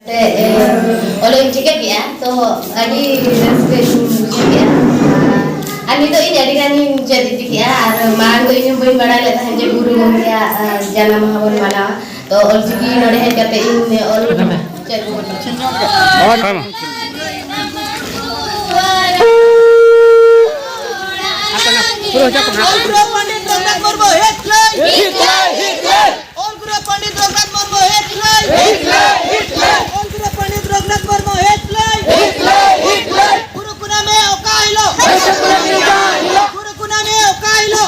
Oleh jika ya, toh adi ya. Ani to ini jadi kan jadi ya, maan to ini boleh bada leta hanje guru ya jana mahabon mana. To ol jiki nore hen kate ini ol jadi All Guru Pandit Raghunath Murmu Hitler. All Guru Pandit Raghunath Murmu Hitler. All Guru Pandit Raghunath Murmu Hitler. Guru kuname okailo. Guru kuname okailo.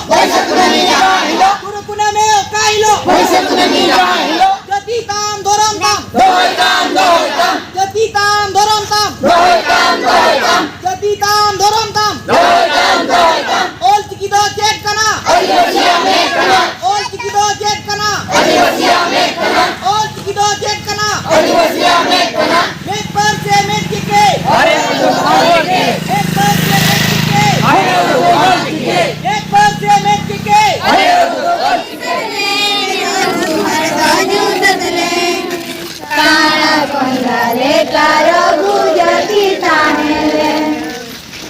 Guru kuname okailo. Jati tam doram tam. Jati tam doram tam. Jati tam doram tam. All Chikido Jet Kana. All Chikido Jet Kana. All Chikido Jet Kana. Make Perse make Chike. Make Perse make Chike. Make Perse make Chike. Kana kondale karo bujati tanele.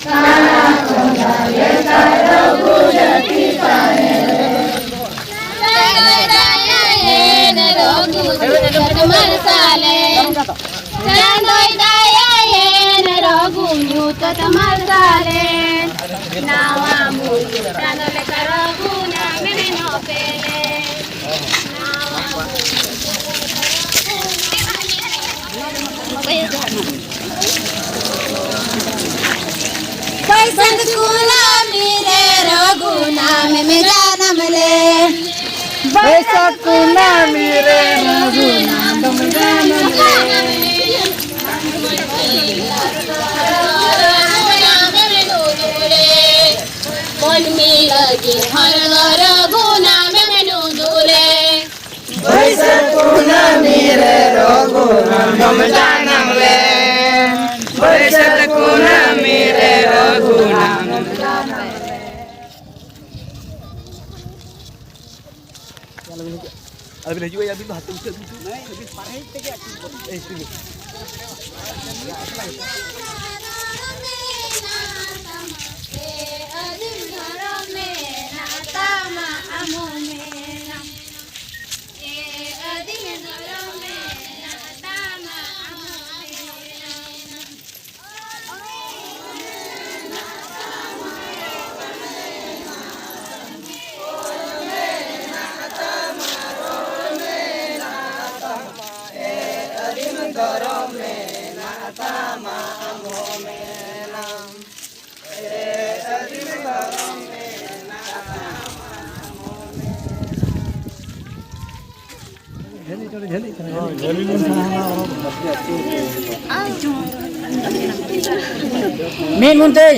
Kana kondale karo bujati tanele. Passion कुला मेरे रघुना में जानम ले पैसा कुना मेरे रघुना में जानम मन में लगे हर रघुना में नूदुले पैसा कुना मेरे रघुना में जानम ले पैसा कुना मेरे रघुना में जानम ले Abis juga ya, abis hati ucap itu. Naik, abis parah itu kayak itu. Min muntai.